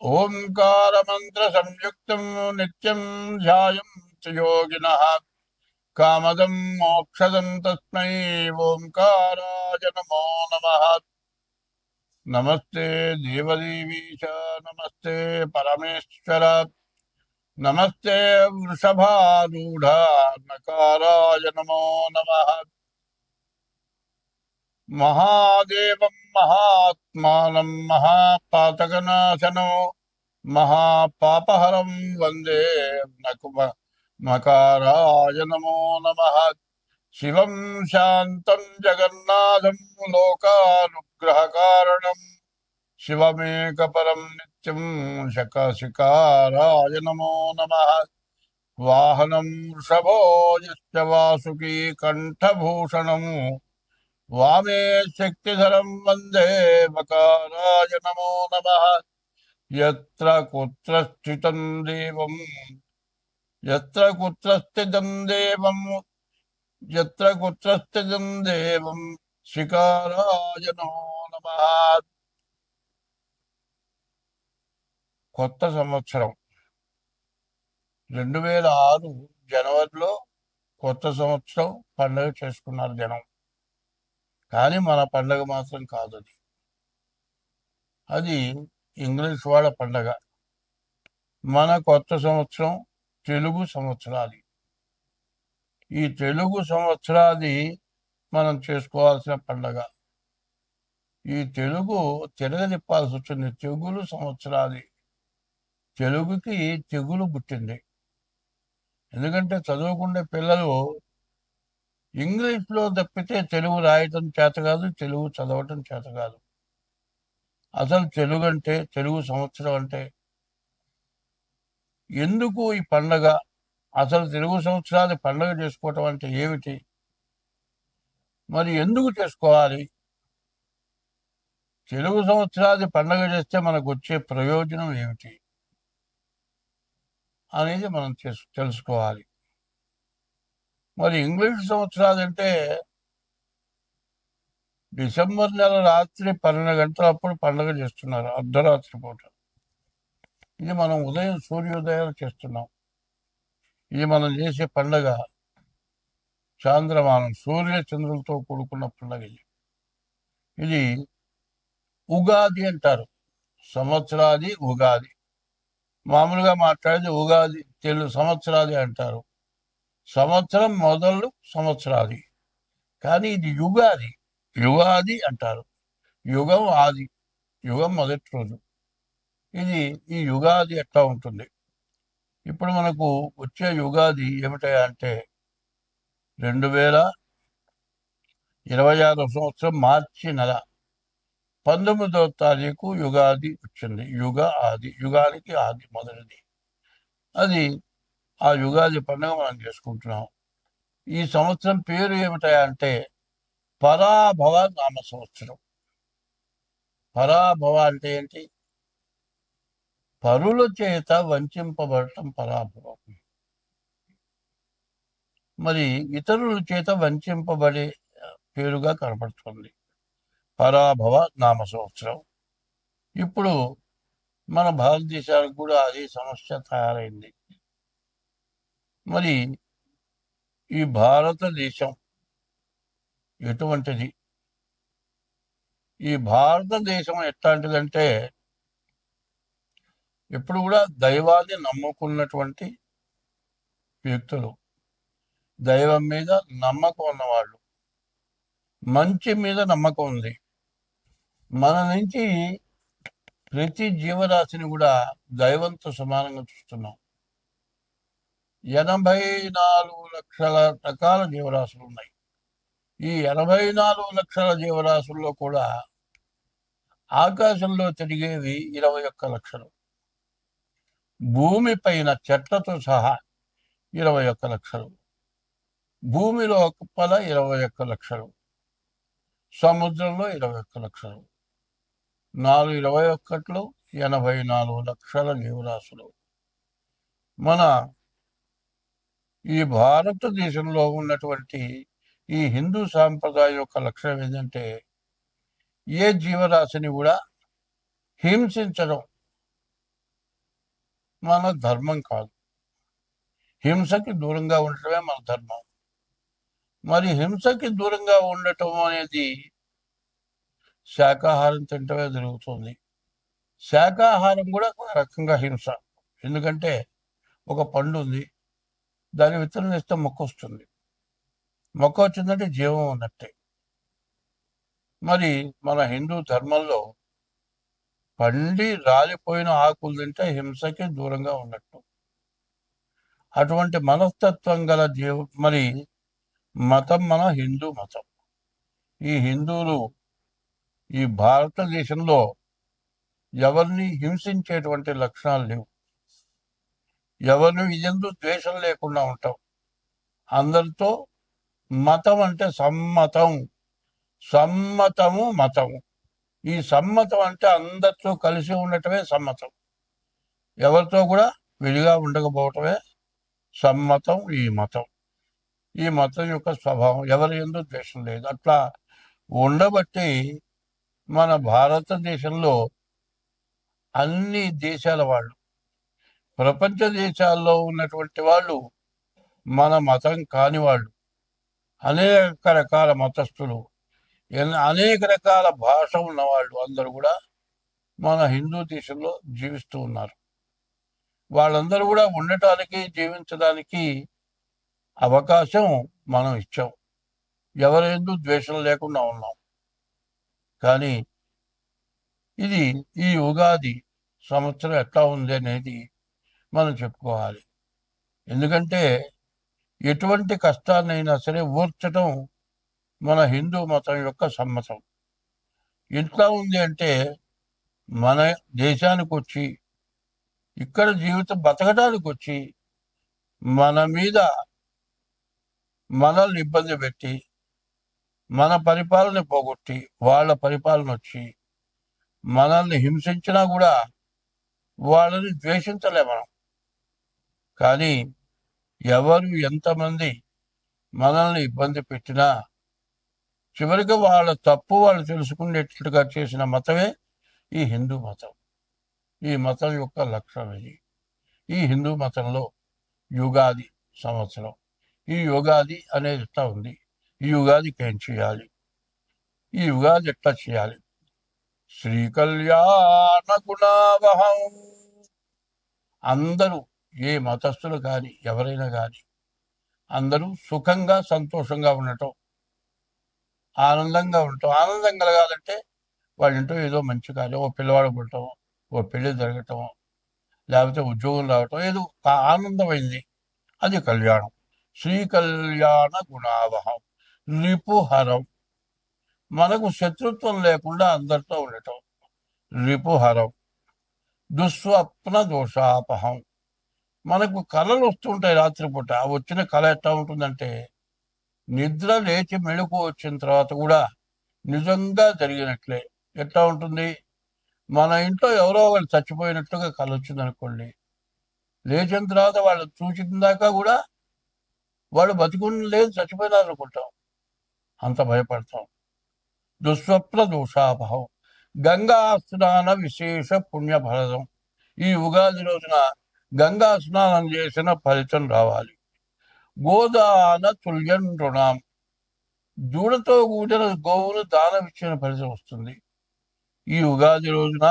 ఓంకార మంత్ర సంయుక్తం నిత్యం ధ్యాయం యోగినః కామదం మోక్షదం తస్మై ఓంకారాయ నమో నమః. నమస్తే దేవదేవీశ, నమస్తే పరమేశ్వర, నమస్తే వృషభారూఢ నకారాయ నమో నమః. మహాదేవం మహాత్మానం మహాపాతకనాశనం మహాపాపహరం వందే నకారాయ నమో నమః. శివం శాంతం జగన్నాథం లోకానుగ్రహకారణం శివమేకపరం నిత్యం శకశికారాయ నమో నమః. వాహనం వృషభో యస్య వాసుకీ కంఠభూషణం వామే శక్తిధరం వందే వకారాయ నమో నమః. యత్ర కుత్ర స్థితం దేవం యత్ర కుత్ర స్థితం దేవం యత్ర కుత్ర స్థితం దేవం శికారాయ నమో నమః. కొత్త సంవత్సరం 2006 జనవరిలో కొత్త సంవత్సరం పండుగ చేసుకున్నారు జనం. కానీ మన పండగ మాత్రం కాదు, అది ఇంగ్లీష్ వాళ్ళ పండగ. మన కొత్త సంవత్సరం తెలుగు సంవత్సరాది. ఈ తెలుగు సంవత్సరాది మనం చేసుకోవాల్సిన పండగ. ఈ తెలుగు తిరగదిప్పాల్సి వచ్చింది. తెగులు సంవత్సరాది. తెలుగుకి తెగులు పుట్టింది. ఎందుకంటే చదువుకునే పిల్లలు ఇంగ్లీష్లో తప్పితే తెలుగు రాయటం చేత కాదు, తెలుగు చదవటం చేత కాదు. అసలు తెలుగు అంటే, తెలుగు సంవత్సరం అంటే ఎందుకు ఈ పండగ? అసలు తెలుగు సంవత్సరాన్ని పండగ చేసుకోవటం అంటే ఏమిటి? మరి ఎందుకు చేసుకోవాలి? తెలుగు సంవత్సరాది పండగ చేస్తే మనకు వచ్చే ప్రయోజనం ఏమిటి అనేది మనం తెలుసుకోవాలి. మరి ఇంగ్లీష్ సంవత్సరాది అంటే డిసెంబర్ నెల రాత్రి 12 గంటలప్పుడు పండగ చేస్తున్నారు, అర్ధరాత్రి పూట. ఇది మనం ఉదయం సూర్యోదయాలు చేస్తున్నాం. ఇది మనం చేసే పండగ చాంద్రమానం, సూర్య చంద్రులతో కూడుకున్న పండగ. ఇది ఉగాది అంటారు. సంవత్సరాది ఉగాది. మామూలుగా మాట్లాడేది ఉగాది, తెలుగు సంవత్సరాది అంటారు. సంవత్సరం మొదలు సంవత్సరాది. కానీ ఇది యుగాది, యుగాది అంటారు. యుగం ఆది, యుగం మొదటి రోజు. ఇది ఈ యుగాది ఎట్లా ఉంటుంది? ఇప్పుడు మనకు వచ్చే యుగాది ఏమిటా అంటే 2026 సంవత్సరం మార్చి నెల 19వ తారీఖు యుగాది వచ్చింది. యుగ ఆది, యుగానికి ఆది మొదటిది. అది ఆ యుగాది పండుగ మనం చేసుకుంటున్నాం. ఈ సంవత్సరం పేరు ఏమిటా అంటే పరాభవ నామ సంవత్సరం. పరాభవ అంటే ఏంటి? పరుల చేత వంచింపబడటం పరాభవం. మరి ఇతరుల చేత వంచింపబడే పేరుగా కనపడుతుంది పరాభవ నామ సంవత్సరం. ఇప్పుడు మన భారతదేశానికి కూడా అదే సమస్య తయారైంది. మరి ఈ భారతదేశం ఎటువంటిది? ఈ భారతదేశం ఎట్లాంటిదంటే ఎప్పుడు కూడా దైవాన్ని నమ్ముకున్నటువంటి వ్యక్తులు, దైవం మీద నమ్మకం ఉన్నవాళ్ళు, మంచి మీద నమ్మకం ఉంది. మన నుంచి ప్రతి జీవరాశిని కూడా దైవంతో సమానంగా చూస్తున్నాం. 84 లక్షల రకాల జీవరాశులు ఉన్నాయి. ఈ 84 లక్షల జీవరాశుల్లో కూడా ఆకాశంలో తిరిగేవి 21 లక్షలు. భూమి పైన చెట్లతో సహా 21 లక్షలు. భూమిలో కుప్పల 21 లక్షలు. సముద్రంలో 21 లక్షలు. 21లో 84 లక్షల జీవరాశులు. మన ఈ భారతదేశంలో ఉన్నటువంటి ఈ హిందూ సాంప్రదాయం యొక్క లక్షణం ఏంటంటే ఏ జీవరాశిని కూడా హింసించడం, మన ధర్మం కాదు. హింసకి దూరంగా ఉండటమే మన ధర్మం. మరి హింసకి దూరంగా ఉండటం అనేది శాకాహారం తింటమే జరుగుతుంది. శాకాహారం కూడా ఒక రకంగా హింస. ఎందుకంటే ఒక పండు ఉంది, దాని విత్తనం వేస్తే మొక్క వస్తుంది. మొక్క వచ్చిందంటే జీవం ఉన్నట్టే. మరి మన హిందూ ధర్మంలో పండి రాలిపోయిన ఆకులు తింటే హింసకి దూరంగా ఉన్నట్టు. అటువంటి మనస్తత్వం గల మరి మతం మన హిందూ మతం. ఈ హిందువులు ఈ భారతదేశంలో ఎవరిని హింసించేటువంటి లక్షణాలు లేవు. ఎవరిని ఎందు ద్వేషం లేకుండా ఉంటాం. అందరితో మతం అంటే సమ్మతం, సమ్మతము మతము. ఈ సమ్మతం అంటే అందరితో కలిసి ఉండటమే సమ్మతం. ఎవరితో కూడా విడిగా ఉండకపోవటమే సమ్మతం. ఈ మతం యొక్క స్వభావం ఎవరి ఎందు ద్వేషం లేదు. అట్లా ఉండబట్టి మన భారతదేశంలో అన్ని దేశాల వాళ్ళు, ప్రపంచ దేశాల్లో ఉన్నటువంటి వాళ్ళు, మన మతం కాని వాళ్ళు, అనేక రకాల మతస్థులు, అనేక రకాల భాష ఉన్నవాళ్ళు అందరూ కూడా మన హిందూ దేశంలో జీవిస్తూ ఉన్నారు. వాళ్ళందరూ కూడా ఉండటానికి, జీవించడానికి అవకాశం మనం ఇచ్చాం. ఎవరెందు ద్వేషం లేకుండా ఉన్నాం. కానీ ఇది ఈ ఉగాది సంవత్సరం ఎట్లా ఉంది అనేది మనం చెప్పుకోవాలి. ఎందుకంటే ఎటువంటి కష్టాన్నైనా సరే ఓర్చటం మన హిందూ మతం యొక్క సమ్మతం. ఎట్లా ఉంది అంటే మన దేశానికి వచ్చి, ఇక్కడ జీవితం బతకడానికి వచ్చి, మన మీద మనల్ని ఇబ్బంది పెట్టి, మన పరిపాలన పోగొట్టి వాళ్ళ పరిపాలన వచ్చి మనల్ని హింసించినా కూడా వాళ్ళని ద్వేషించలే మనం. కానీ ఎవరు ఎంతమంది మనల్ని ఇబ్బంది పెట్టినా చివరికి వాళ్ళ తప్పు వాళ్ళు తెలుసుకునేటట్టుగా చేసిన మతమే ఈ హిందూ మతం. ఈ మతం యొక్క లక్షణం ఇది. ఈ హిందూ మతంలో యుగాది సంవత్సరం, ఈ యుగాది అనేది ఎట్లా ఉంది, ఈ యుగాదికి ఏం చేయాలి, ఈ యుగాది ఎట్లా చేయాలి? శ్రీకళ్యాణ గుణావహం. అందరూ, ఏ మతస్థులు కానీ ఎవరైనా కానీ అందరూ సుఖంగా సంతోషంగా ఉండటం, ఆనందంగా ఉండటం. ఆనందం కలగాలంటే వాళ్ళ ఇంట్లో ఏదో మంచి కార్యం, ఓ పిల్లవాడు పుట్టడం, ఓ పెళ్లి జరగటం, లేకపోతే ఉద్యోగం రావటం, ఏదో ఆనందమైంది, అది కళ్యాణం. శ్రీకళ్యాణ గుణావహం. రిపుహరం. మనకు శత్రుత్వం లేకుండా అందరితో ఉండటం, రిపుహరం. దుస్వప్న దోషాపహం. మనకు కళలు వస్తుంటాయి రాత్రిపూట. ఆ వచ్చిన కళ ఎట్లా ఉంటుందంటే నిద్ర లేచి మెళుకు వచ్చిన తర్వాత కూడా నిజంగా జరిగినట్లే. ఎట్లా ఉంటుంది? మన ఇంట్లో ఎవరో వాళ్ళు చచ్చిపోయినట్టుగా కళ వచ్చింది అనుకోండి, లేచిన తర్వాత వాళ్ళు చూసిన దాకా కూడా వాళ్ళు బతికుని లేదు, చచ్చిపోయినారు అనుకుంటాం, అంత భయపడతాం. దుస్వప్న దోషాపహం. గంగా స్నాన విశేష పుణ్యఫలదం. ఈ ఉగాది రోజున గంగా స్నానం చేసిన ఫలితం రావాలి. గోదాన తుల్యం రుణాం. దూడతో కూడిన గోవును దానం ఇచ్చిన ఫలితం వస్తుంది. ఈ ఉగాది రోజున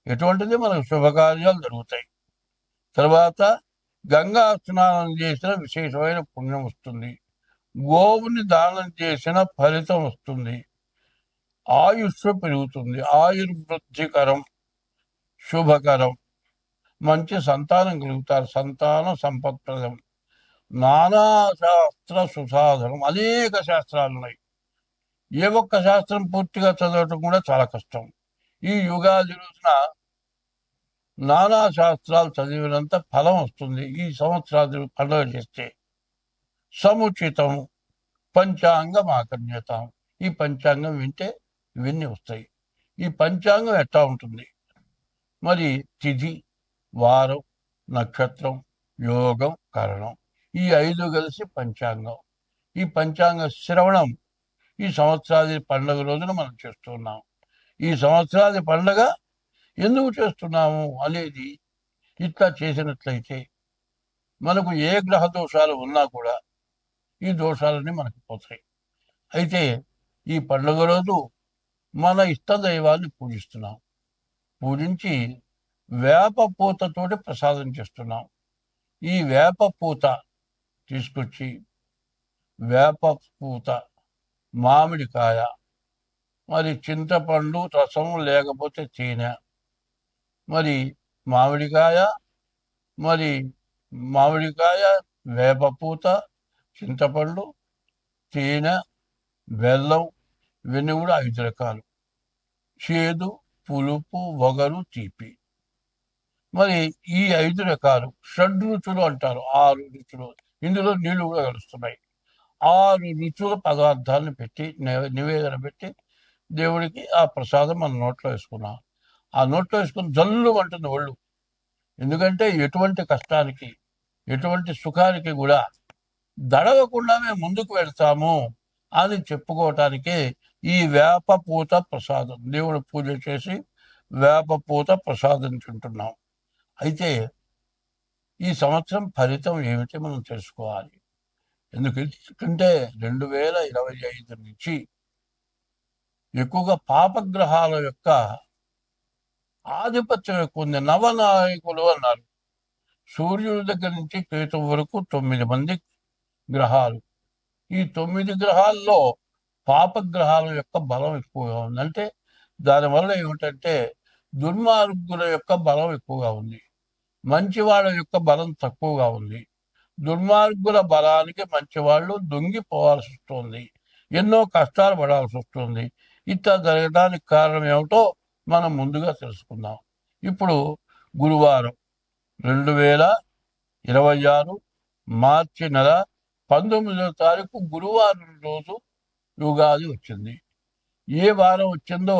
ఎటువంటిది మనకు శుభకార్యాలు జరుగుతాయి. తర్వాత గంగా స్నానం చేసిన విశేషమైన పుణ్యం వస్తుంది. గోవుని దానం చేసిన ఫలితం వస్తుంది. ఆయుష్ పెరుగుతుంది. ఆయుర్వృద్ధికరం, శుభకరం. మంచి సంతానం కలుగుతారు. సంతాన సంపత్ప్రదం. నానా శాస్త్ర సుసాధనం. అనేక శాస్త్రాలు ఉన్నాయి. ఏ ఒక్క శాస్త్రం పూర్తిగా చదవటం కూడా చాలా కష్టం. ఈ యుగాది రోజున నానా శాస్త్రాలు చదివినంత ఫలం వస్తుంది. ఈ సంవత్సరాది పండుగ చేస్తే సముచితం పంచాంగం ఆకర్ణ్యతం. ఈ పంచాంగం వింటే ఇవన్నీ వస్తాయి. ఈ పంచాంగం ఎట్లా ఉంటుంది? మరి తిథి, వారం, నక్షత్రం, యోగం, కరణం, ఈ 5 కలిసి పంచాంగం. ఈ పంచాంగ శ్రవణం ఈ సంవత్సరాది పండుగ రోజున మనం చేస్తున్నాం. ఈ సంవత్సరాది పండుగ ఎందుకు చేస్తున్నాము అనేది ఇట్లా చేసినట్లయితే మనకు ఏ గ్రహ దోషాలు ఉన్నా కూడా ఈ దోషాలన్నీ మనకు పోతాయి. అయితే ఈ పండుగ రోజు మన ఇష్ట దైవాన్ని పూజిస్తున్నాం. పూజించి వేప పూతతోటి ప్రసాదం చేస్తున్నాం. ఈ వేప పూత తీసుకొచ్చి వేప పూత, మామిడికాయ, మరి చింతపండు రసం లేకపోతే తేనె, మరి మామిడికాయ మరి మామిడికాయ వేప పూత, చింతపండు, తేనె, బెల్లం, ఇవన్నీ కూడా 5 రకాలు. చేదు, పులుపు, వగరు, తీపి. మరి ఈ 5 రకాలు షడ్రుచులు అంటారు. 6 రుచులు. ఇందులో నీళ్లు కూడా కలుస్తున్నాయి. 6 రుచుల పదార్థాలను పెట్టి నివేదన పెట్టి దేవుడికి ఆ ప్రసాదం మన నోట్లో వేసుకున్నాం. ఆ నోట్లో వేసుకుని జల్లు అంటుంది ఒళ్ళు. ఎందుకంటే ఎటువంటి కష్టానికి, ఎటువంటి సుఖానికి కూడా దడవకుండా మేము ముందుకు వెళ్తాము అని చెప్పుకోవటానికే ఈ వేప పూత ప్రసాదం. దేవుడు పూజ చేసి వేప పూత ప్రసాదం తింటున్నాం. అయితే ఈ సంవత్సరం ఫలితం ఏమిటి మనం తెలుసుకోవాలి. ఎందుకంటే 2025 నుంచి ఎక్కువగా పాపగ్రహాల యొక్క ఆధిపత్యం ఎక్కువ ఉంది. నవనాయకులు అన్నారు. సూర్యుడి దగ్గర నుంచి కేతు వరకు 9 మంది గ్రహాలు. ఈ 9 గ్రహాల్లో పాపగ్రహాల యొక్క బలం ఎక్కువగా ఉంది. అంటే దానివల్ల ఏమిటంటే దుర్మార్గుల యొక్క బలం ఎక్కువగా ఉంది, మంచివాళ్ళ యొక్క బలం తక్కువగా ఉంది. దుర్మార్గుల బలానికి మంచివాళ్ళు దొంగిపోవాల్సి వస్తుంది, ఎన్నో కష్టాలు పడాల్సి వస్తుంది. ఇట్లా జరగడానికి కారణం ఏమిటో మనం ముందుగా తెలుసుకుందాం. ఇప్పుడు గురువారం 2026 మార్చి నెల 19వ తారీఖు గురువారం రోజు యుగాది వచ్చింది. ఏ వారం వచ్చిందో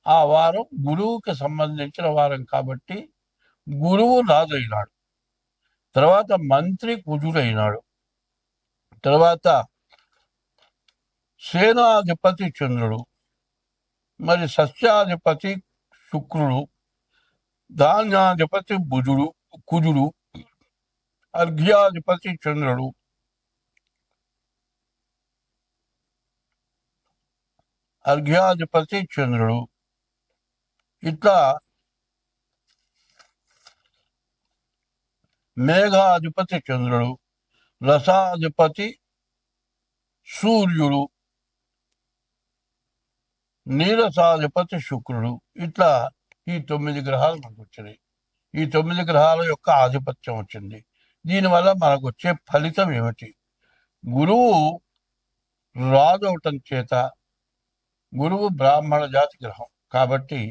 ఆ వారం గురువుకి సంబంధించిన వారం కాబట్టి గురువు రాజైనాడు. తర్వాత మంత్రి కుజుడైనాడు. తర్వాత సేనాధిపతి చంద్రుడు, మరి సస్యాధిపతి శుక్రుడు, ధాన్యాధిపతి కుజుడు, అర్ఘ్యాధిపతి చంద్రుడు, ఇట్లా మేఘాధిపతి చంద్రుడు, రసాధిపతి సూర్యుడు, నీరసాధిపతి శుక్రుడు. ఇట్లా ఈ 9 గ్రహాలు మనకు వచ్చినాయి. ఈ 9 గ్రహాల యొక్క ఆధిపత్యం వచ్చింది. దీనివల్ల మనకు వచ్చే ఫలితం ఏమిటి? గురువు రాజు అవటం చేత, గురువు బ్రాహ్మణ జాతి గ్రహం కాబట్టి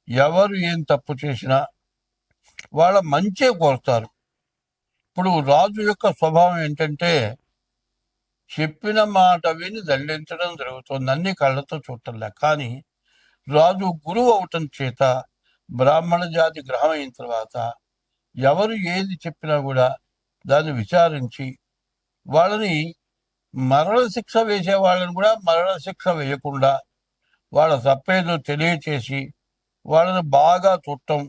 ఎవరు ఏం తప్పు చేసినా వాళ్ళ మంచే కోరుతారు. ఇప్పుడు రాజు యొక్క స్వభావం ఏంటంటే చెప్పిన మాట విని దండించడం జరుగుతుంది, అన్ని కళ్ళతో చూడటంలే. కానీ రాజు గురువు అవటం చేత బ్రాహ్మణ జాతి గ్రహం అయిన తర్వాత ఎవరు ఏది చెప్పినా కూడా దాన్ని విచారించి వాళ్ళని మరణ శిక్ష వేసే వాళ్ళని కూడా మరణ శిక్ష వేయకుండా వాళ్ళ తప్పేదో తెలియచేసి వాళ్ళని బాగా చూడటం,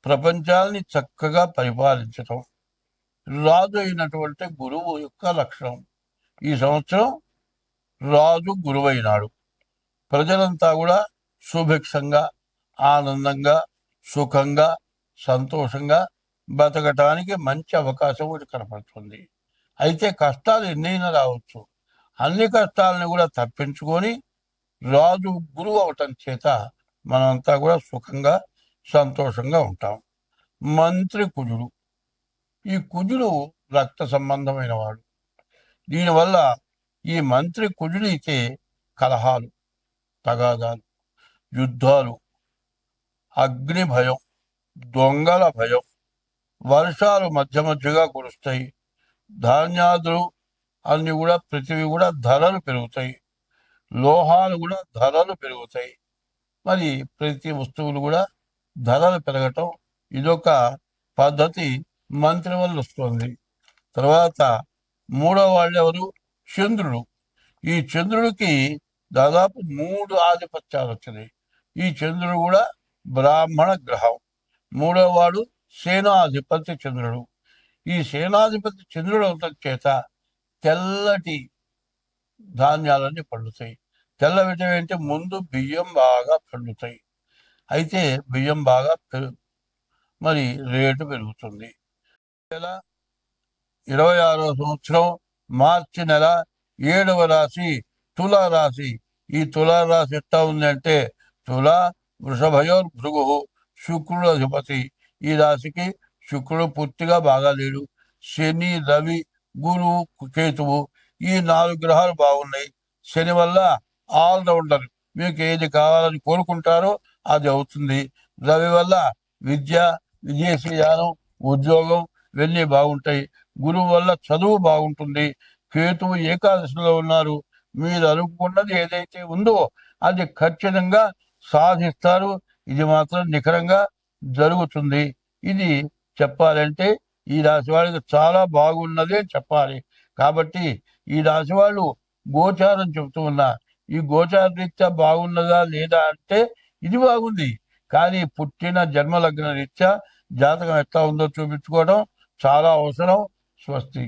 ప్రపంచాన్ని చక్కగా పరిపాలించటం రాజు అయినటువంటి గురువు యొక్క లక్షణం. ఈ సంవత్సరం రాజు గురువైనాడు. ప్రజలంతా కూడా సుభిక్షంగా, ఆనందంగా, సుఖంగా, సంతోషంగా బతకటానికి మంచి అవకాశం ఒకటి కనపడుతుంది. అయితే కష్టాలు ఎన్నైనా రావచ్చు. అన్ని కష్టాలను కూడా తప్పించుకొని రాజు గురువు అవటం చేత మనమంతా కూడా సుఖంగా, సంతోషంగా ఉంటాం. మంత్రి కుజుడు. ఈ కుజుడు రక్త సంబంధమైన వాడు. దీనివల్ల ఈ మంత్రి కుజుడైతే కలహాలు, తగాదాలు, యుద్ధాలు, అగ్ని భయం, దొంగల భయం, వర్షాలు మధ్య మధ్యగా కురుస్తాయి, ధాన్యాదులు అన్ని కూడా ప్రతివి కూడా ధరలు పెరుగుతాయి, లోహాలు కూడా ధరలు పెరుగుతాయి. మరి ప్రతి వస్తువులు కూడా ధరలు పెరగటం ఇదొక పద్ధతి మంత్రి వల్ల వస్తుంది. తర్వాత మూడవ వాళ్ళు ఎవరు? చంద్రుడు. ఈ చంద్రుడికి దాదాపు 3 ఆధిపత్యాలు వచ్చినాయి. ఈ చంద్రుడు కూడా బ్రాహ్మణ గ్రహం. మూడవ వాడు సేనాధిపతి చంద్రుడు. ఈ సేనాధిపతి చంద్రుడు అవటం చేత తెల్లటి ధాన్యాలన్నీ పండుతాయి. తెల్ల విటం అంటే ముందు బియ్యం బాగా పండుతాయి. అయితే బియ్యం బాగా మరి రేటు పెరుగుతుంది. 2026 సంవత్సరం మార్చి నెల 7వ రాశి తులారాశి. ఈ తులారాశి ఎట్లా ఉందంటే తుల వృషభయోర్ భృగు శుక్రుడు అధిపతి. ఈ రాశికి శుక్రుడు పూర్తిగా బాగా లేడు. శని, రవి, గురువు, కేతువు ఈ 4 గ్రహాలు బాగున్నాయి. శని వల్ల ఆల్రౌండర్, మీకు ఏది కావాలని కోరుకుంటారో అది అవుతుంది. రవి వల్ల విద్య, విదేశీయానం, ఉద్యోగం ఇవన్నీ బాగుంటాయి. గురువు వల్ల చదువు బాగుంటుంది. కేతువు ఏకాదశిలో ఉన్నారు. మీరు అనుకున్నది ఏదైతే ఉందో అది ఖచ్చితంగా సాధిస్తారు. ఇది మాత్రం నిఖరంగా జరుగుతుంది. ఇది చెప్పాలంటే ఈ రాశి వాళ్ళకి చాలా బాగున్నది అని చెప్పాలి. కాబట్టి ఈ రాశి వాళ్ళు గోచారం చెబుతూ ఉన్నా, ఈ గోచార రీత్యా బాగున్నదా లేదా అంటే ఇది బాగుంది. కానీ పుట్టిన జన్మలగ్న రీత్యా జాతకం ఎట్లా ఉందో చూపించుకోవడం చాలా అవసరం. స్వస్తి.